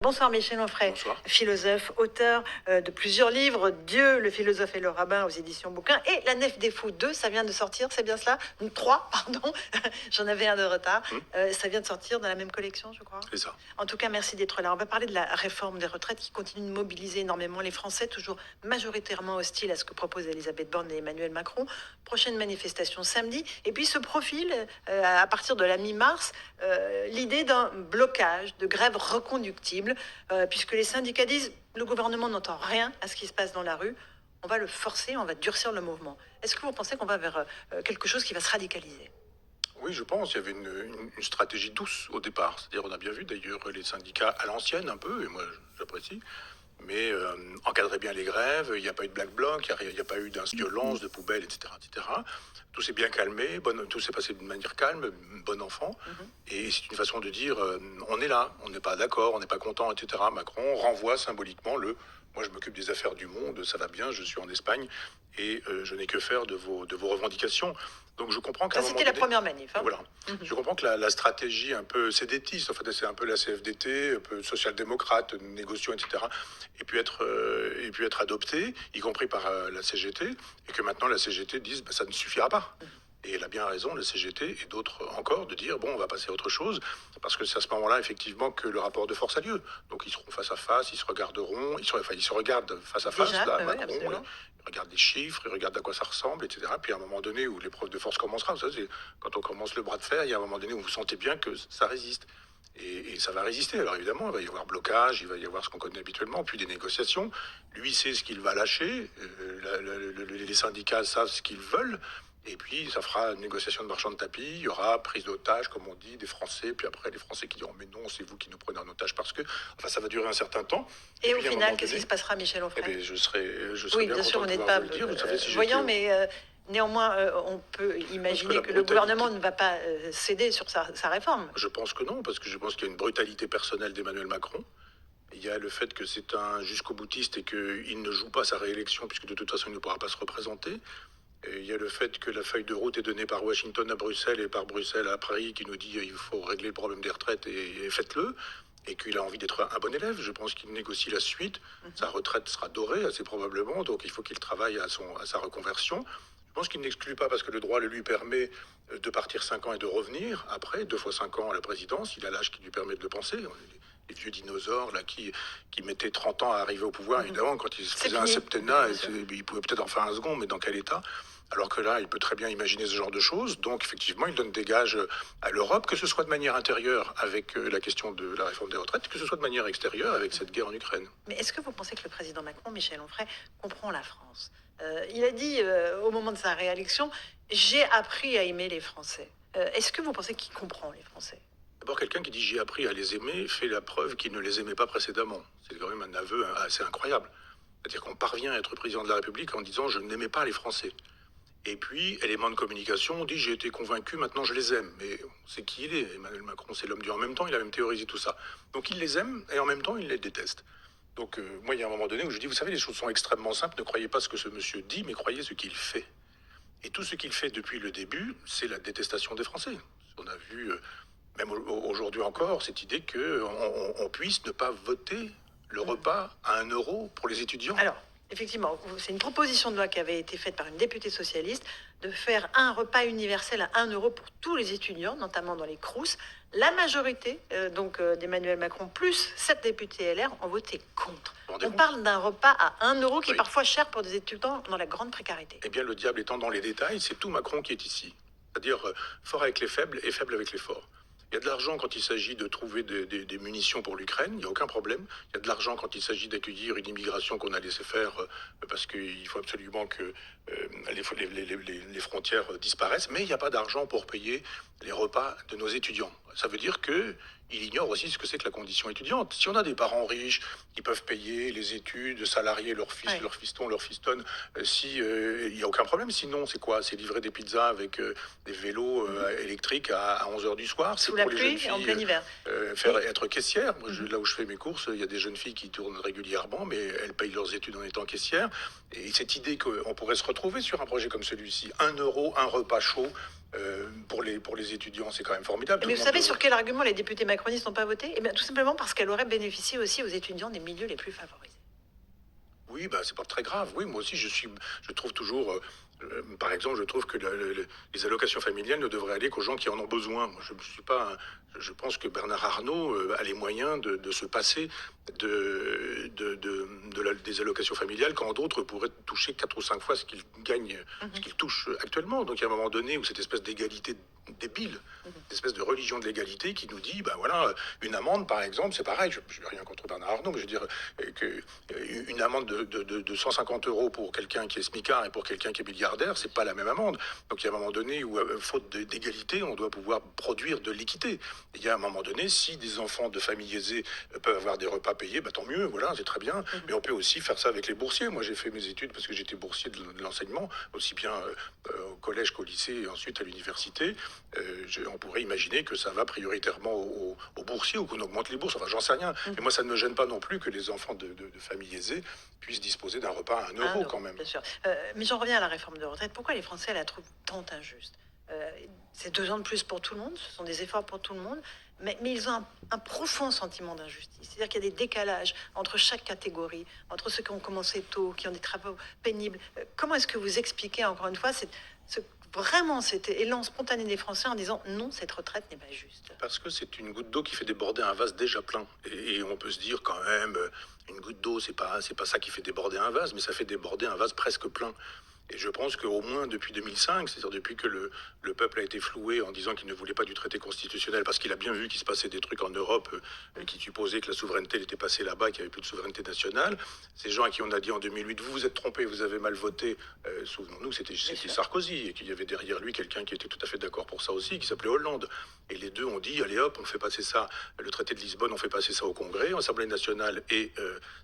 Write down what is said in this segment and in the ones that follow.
Bonsoir Michel Onfray, Bonsoir. philosophe, auteur de plusieurs livres, Dieu, le philosophe et le rabbin aux éditions Bouquins, et La Nef des Fous 2, ça vient de sortir, c'est bien cela? 3, pardon, j'en avais un de retard. Ça vient de sortir dans la même collection, je crois. C'est ça. En tout cas, merci d'être là. On va parler de la réforme des retraites qui continue de mobiliser énormément les Français, toujours majoritairement hostiles à ce que proposent Elisabeth Borne et Emmanuel Macron. Prochaine manifestation samedi. Et puis ce profil, à partir de la mi-mars, l'idée d'un blocage, de grève reconductible, puisque les syndicats disent le gouvernement n'entend rien à ce qui se passe dans la rue. On va le forcer, on va durcir le mouvement. Est-ce que vous pensez qu'on va vers quelque chose qui va se radicaliser? Oui, je pense. Il y avait une stratégie douce au départ. C'est-à-dire, on a bien vu d'ailleurs les syndicats à l'ancienne un peu, et moi j'apprécie, mais encadrer bien les grèves. Il n'y a pas eu de black bloc, il n'y a pas eu d'insolence, de poubelles, etc., etc. Tout s'est bien calmé, tout s'est passé de manière calme, bon enfant. Et c'est une façon de dire on est là, on n'est pas d'accord, on n'est pas content, etc. Macron renvoie symboliquement moi je m'occupe des affaires du monde, ça va bien, je suis en Espagne et je n'ai que faire de vos revendications. Donc je comprends qu'à Ça, un moment c'était la donné, première manif. voilà. Je comprends que la stratégie un peu sédétiste, en fait, c'est un peu la CFDT, un peu social-démocrate, négociant, etc., et puis être adoptée, y compris par la CGT, et que maintenant la CGT dise ça ne suffira pas. Et elle a bien raison, la CGT et d'autres encore, de dire bon, on va passer à autre chose, parce que c'est à ce moment-là, effectivement, que le rapport de force a lieu. Donc ils seront face à face, ils se regarderont, ils se regardent face à face, Déjà, là, oui, Macron, absolument. ils regardent les chiffres, ils regardent à quoi ça ressemble, etc. Puis à un moment donné où l'épreuve de force commencera, ça, c'est quand on commence le bras de fer, il y a un moment donné où vous sentez bien que ça résiste. Et ça va résister. Alors évidemment, il va y avoir blocage, il va y avoir ce qu'on connaît habituellement, puis des négociations. Lui sait ce qu'il va lâcher, les syndicats savent ce qu'ils veulent, et puis ça fera une négociation de marchand de tapis, il y aura prise d'otages, comme on dit, des Français, puis après les Français qui diront mais non, c'est vous qui nous prenez en otage parce que... Enfin, ça va durer un certain temps. Et au puis, à un final, moment qu'est-ce qui donné, se passera, Michel eh Onfray? bien, je serai Oui, bien bien sûr, content vous de n'êtes pouvoir pas vous le dire. Vous savez, si voyant, j'étais mais néanmoins, on peut imaginer la que le brutalité... gouvernement ne va pas céder sur sa réforme. Je pense que non, parce que je pense qu'il y a une brutalité personnelle d'Emmanuel Macron. Il y a le fait que c'est un jusqu'au boutiste et qu'il ne joue pas sa réélection, puisque de toute façon, il ne pourra pas se représenter. Et il y a le fait que la feuille de route est donnée par Washington à Bruxelles et par Bruxelles à Paris, qui nous dit il faut régler le problème des retraites et faites-le. Et qu'il a envie d'être un bon élève. Je pense qu'il négocie la suite. Sa retraite sera dorée, assez probablement. Donc il faut qu'il travaille à sa reconversion. Je pense qu'il n'exclut pas, parce que le droit le lui permet, de partir 5 ans et de revenir après, 2 fois 5 ans à la présidence. Il a l'âge qui lui permet de le penser. Les vieux dinosaures là, qui mettaient 30 ans à arriver au pouvoir, évidemment, quand il se faisait un septennat, il pouvait peut-être en faire un second, mais dans quel état? Alors que là, il peut très bien imaginer ce genre de choses. Donc, effectivement, il donne des gages à l'Europe, que ce soit de manière intérieure avec la question de la réforme des retraites, que ce soit de manière extérieure avec cette guerre en Ukraine. Mais est-ce que vous pensez que le président Macron, Michel Onfray, comprend la France? Il a dit au moment de sa réélection, j'ai appris à aimer les Français. Est-ce que vous pensez qu'il comprend les Français? D'abord, quelqu'un qui dit j'ai appris à les aimer fait la preuve qu'il ne les aimait pas précédemment. C'est quand même un aveu assez incroyable. C'est-à-dire qu'on parvient à être président de la République en disant je n'aimais pas les Français. Et puis, élément de communication, on dit j'ai été convaincu, maintenant je les aime. Mais on sait qui il est, Emmanuel Macron, c'est l'homme du en même temps, il a même théorisé tout ça. Donc il les aime et en même temps il les déteste. Donc moi, il y a un moment donné où je dis, vous savez, les choses sont extrêmement simples, ne croyez pas ce que ce monsieur dit, mais croyez ce qu'il fait. Et tout ce qu'il fait depuis le début, c'est la détestation des Français. On a vu, même aujourd'hui encore, cette idée qu'on puisse ne pas voter le repas à 1 euro pour les étudiants. Alors, effectivement, c'est une proposition de loi qui avait été faite par une députée socialiste de faire un repas universel à 1 euro pour tous les étudiants, notamment dans les Crous. La majorité d'Emmanuel Macron plus 7 députés LR ont voté contre. On parle d'un repas à 1 euro qui est parfois cher pour des étudiants dans la grande précarité. Eh bien, le diable étant dans les détails, c'est tout Macron qui est ici. C'est-à-dire fort avec les faibles et faible avec les forts. Il y a de l'argent quand il s'agit de trouver des munitions pour l'Ukraine, il n'y a aucun problème. Il y a de l'argent quand il s'agit d'accueillir une immigration qu'on a laissé faire parce qu'il faut absolument que les frontières disparaissent. Mais il n'y a pas d'argent pour payer les repas de nos étudiants. Ça veut dire que il ignore aussi ce que c'est que la condition étudiante. Si on a des parents riches qui peuvent payer les études, salarier leur fils, leur fiston, leur fistonne, il n'y a aucun problème. Sinon, c'est quoi? C'est livrer des pizzas avec des vélos électriques à 11 h du soir. Sous C'est la pour les jeunes pluie, en filles plein hiver. être caissière. Moi, là où je fais mes courses, il y a des jeunes filles qui tournent régulièrement, mais elles payent leurs études en étant caissières. Et cette idée qu'on pourrait se retrouver sur un projet comme celui-ci, 1 euro, un repas chaud, Pour les étudiants, c'est quand même formidable. Mais vous savez sur quel argument les députés macronistes n'ont pas voté? Eh bien, tout simplement parce qu'elle aurait bénéficié aussi aux étudiants des milieux les plus favorisés. Oui, bah, c'est pas très grave. Oui, moi aussi, je trouve toujours, par exemple, je trouve que les allocations familiales ne devraient aller qu'aux gens qui en ont besoin. Moi, je ne suis pas, je pense que Bernard Arnault a les moyens de se passer des allocations familiales quand d'autres pourraient toucher 4 ou 5 fois ce qu'ils gagnent, ce qu'ils touchent actuellement. Donc, il y a un moment donné où cette espèce d'égalité débile, cette espèce de religion de l'égalité qui nous dit, ben voilà, une amende, par exemple, c'est pareil, je n'ai rien contre Bernard Arnault, mais je veux dire une amende de 150 euros pour quelqu'un qui est smicard et pour quelqu'un qui est milliardaire, c'est pas la même amende. Donc il y a un moment donné où, faute d'égalité, on doit pouvoir produire de l'équité. Il y a un moment donné, si des enfants de familles aisées peuvent avoir des repas payés, bah, tant mieux, voilà, c'est très bien. Mais on peut aussi faire ça avec les boursiers. Moi, j'ai fait mes études parce que j'étais boursier de l'enseignement, aussi bien au collège qu'au lycée et ensuite à l'université. On pourrait imaginer que ça va prioritairement aux boursiers ou qu'on augmente les bourses. Enfin, j'en sais rien. Mais moi, ça ne me gêne pas non plus que les enfants de familles aisées puissent disposer d'un repas à 1 euro quand même. Bien sûr. Mais j'en reviens à la réforme de retraite. Pourquoi les Français la trouvent tant injuste? C'est 2 ans de plus pour tout le monde, ce sont des efforts pour tout le monde, mais ils ont un profond sentiment d'injustice. C'est-à-dire qu'il y a des décalages entre chaque catégorie, entre ceux qui ont commencé tôt, qui ont des travaux pénibles. Comment est-ce que vous expliquez, encore une fois, vraiment cet élan spontané des Français en disant non, cette retraite n'est pas juste? Parce que c'est une goutte d'eau qui fait déborder un vase déjà plein. Et on peut se dire quand même, une goutte d'eau, c'est pas ça qui fait déborder un vase, mais ça fait déborder un vase presque plein. Et je pense qu'au moins depuis 2005, c'est-à-dire depuis que le peuple a été floué en disant qu'il ne voulait pas du traité constitutionnel, parce qu'il a bien vu qu'il se passait des trucs en Europe qui supposaient que la souveraineté était passée là-bas, qu'il n'y avait plus de souveraineté nationale. Ces gens à qui on a dit en 2008, vous vous êtes trompés, vous avez mal voté, souvenons-nous, c'était Sarkozy, et qu'il y avait derrière lui quelqu'un qui était tout à fait d'accord pour ça aussi, qui s'appelait Hollande. Et les deux ont dit, allez hop, on fait passer ça, le traité de Lisbonne, on fait passer ça au Congrès, Assemblée nationale et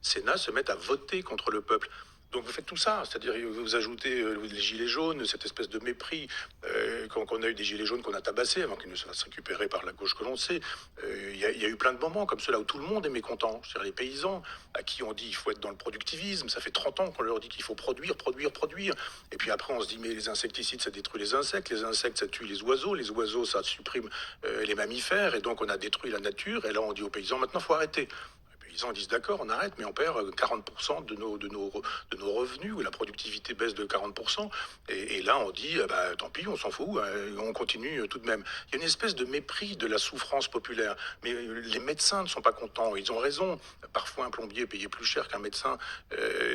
Sénat se mettent à voter contre le peuple. Donc vous faites tout ça, c'est-à-dire vous ajoutez les gilets jaunes, cette espèce de mépris qu'on a eu des gilets jaunes qu'on a tabassés avant qu'ils ne se fassent récupérer par la gauche que l'on sait. Il y a eu plein de moments comme cela où tout le monde est mécontent. C'est-à-dire les paysans à qui on dit il faut être dans le productivisme, ça fait 30 ans qu'on leur dit qu'il faut produire. Et puis après on se dit mais les insecticides ça détruit les insectes ça tue les oiseaux ça supprime les mammifères et donc on a détruit la nature et là on dit aux paysans maintenant il faut arrêter. Les gens disent d'accord, on arrête, mais on perd 40% de nos revenus, où la productivité baisse de 40%. Et là, on dit, bah, tant pis, on s'en fout, on continue tout de même. Il y a une espèce de mépris de la souffrance populaire. Mais les médecins ne sont pas contents, ils ont raison. Parfois, un plombier est payé plus cher qu'un médecin.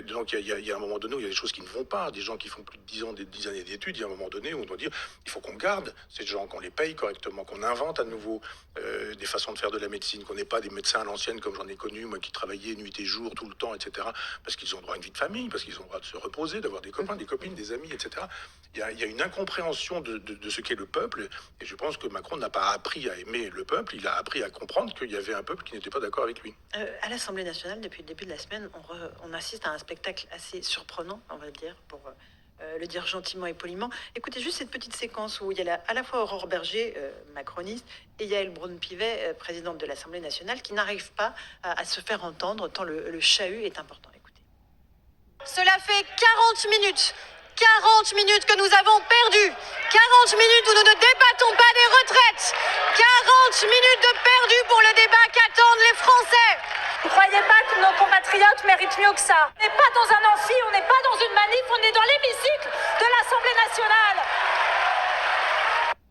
Donc, il y a un moment donné où il y a des choses qui ne vont pas. Des gens qui font plus de 10 ans, des 10 années d'études, il y a un moment donné où on doit dire, il faut qu'on garde ces gens, qu'on les paye correctement, qu'on invente à nouveau des façons de faire de la médecine, qu'on n'ait pas des médecins à l'ancienne comme j'en ai connu, moi, qui travaillaient nuit et jour, tout le temps, etc. Parce qu'ils ont droit à une vie de famille, parce qu'ils ont droit de se reposer, d'avoir des copains, des copines, des amis, etc. Il y a une incompréhension de ce qu'est le peuple, et je pense que Macron n'a pas appris à aimer le peuple, il a appris à comprendre qu'il y avait un peuple qui n'était pas d'accord avec lui. À l'Assemblée nationale, depuis le début de la semaine, on assiste à un spectacle assez surprenant, on va le dire, pour le dire gentiment et poliment. Écoutez juste cette petite séquence où il y a à la fois Aurore Berger, macroniste, et Yaël Braun-Pivet, présidente de l'Assemblée nationale, qui n'arrive pas à se faire entendre tant le chahut est important. Écoutez. Cela fait 40 minutes que nous avons perdu. 40 minutes où nous ne débattons pas des retraites. 40 minutes de perdu pour le débat qu'attendent les Français. Vous ne croyez pas que nos compatriotes méritent mieux que ça? On n'est pas dans un amphi, on n'est pas dans une manif, on est dans l'hémicycle de l'Assemblée nationale.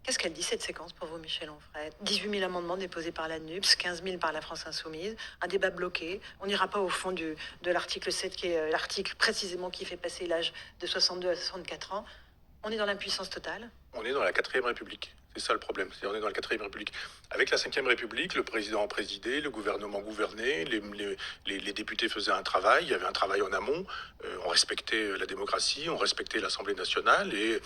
Qu'est-ce qu'elle dit cette séquence pour vous, Michel Onfray? 18 000 amendements déposés par la NUPS, 15 000 par la France Insoumise, un débat bloqué. On n'ira pas au fond de l'article 7, qui est l'article précisément qui fait passer l'âge de 62 à 64 ans. On est dans l'impuissance totale. On est dans la 4e République. C'est ça le problème. On est dans la 4e République. Avec la 5e République, le président présidait, le gouvernement gouvernait, les députés faisaient un travail, il y avait un travail en amont, on respectait la démocratie, on respectait l'Assemblée nationale et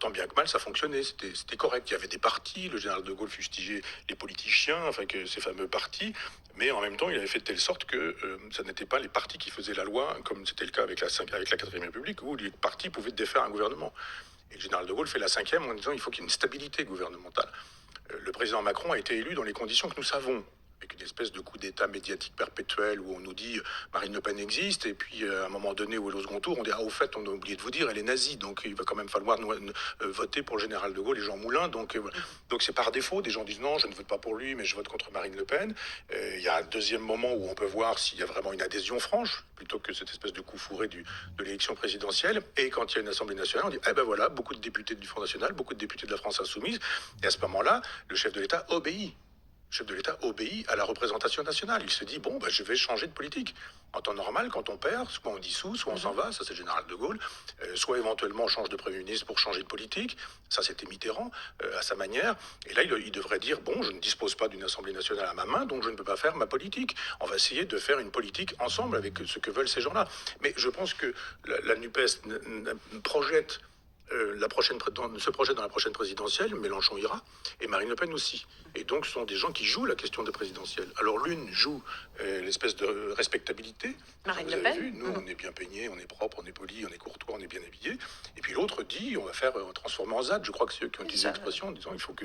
tant bien que mal, ça fonctionnait, c'était correct. Il y avait des partis, le général de Gaulle fustigeait les politiciens, enfin que ces fameux partis, mais en même temps, il avait fait de telle sorte que ça n'était pas les partis qui faisaient la loi, comme c'était le cas avec la 4e République, où les partis pouvaient défaire un gouvernement. Et le général de Gaulle fait la 5e en disant qu'il faut qu'il y ait une stabilité gouvernementale. Le président Macron a été élu dans les conditions que nous savons. avec une espèce de coup d'État médiatique perpétuel où on nous dit Marine Le Pen existe, et puis à un moment donné où elle est au second tour, on dit au fait, on a oublié de vous dire, elle est nazie, donc il va quand même falloir voter pour le général de Gaulle et Jean Moulin. Donc voilà. Donc c'est par défaut, des gens disent non, je ne vote pas pour lui, mais je vote contre Marine Le Pen. Il y a un deuxième moment où on peut voir s'il y a vraiment une adhésion franche, plutôt que cette espèce de coup fourré de l'élection présidentielle. Et quand il y a une Assemblée nationale, on dit eh ben voilà, beaucoup de députés du Front National, beaucoup de députés de la France Insoumise, et à ce moment-là, le chef de l'État obéit. Le chef de l'État obéit à la représentation nationale. Il se dit, bon, je vais changer de politique. En temps normal, quand on perd, soit on dissout, soit on s'en va, ça c'est le général de Gaulle, soit éventuellement on change de Premier ministre pour changer de politique, ça c'était Mitterrand, à sa manière. Et là, il devrait dire, bon, je ne dispose pas d'une Assemblée nationale à ma main, donc je ne peux pas faire ma politique. On va essayer de faire une politique ensemble avec ce que veulent ces gens-là. Mais je pense que la NUPES projette se projette dans la prochaine présidentielle, Mélenchon ira, et Marine Le Pen aussi. Et donc, ce sont des gens qui jouent la question de présidentielle. Alors, l'une joue l'espèce de respectabilité. Marine Vous Le avez Pen. vu, nous, on est bien peignés, on est propre, on est poli, on est courtois, on est bien habillé. Et puis l'autre dit, on va transformer en ZAD. Je crois que c'est eux qui ont utilisé Ça. l'expression en disant, il faut que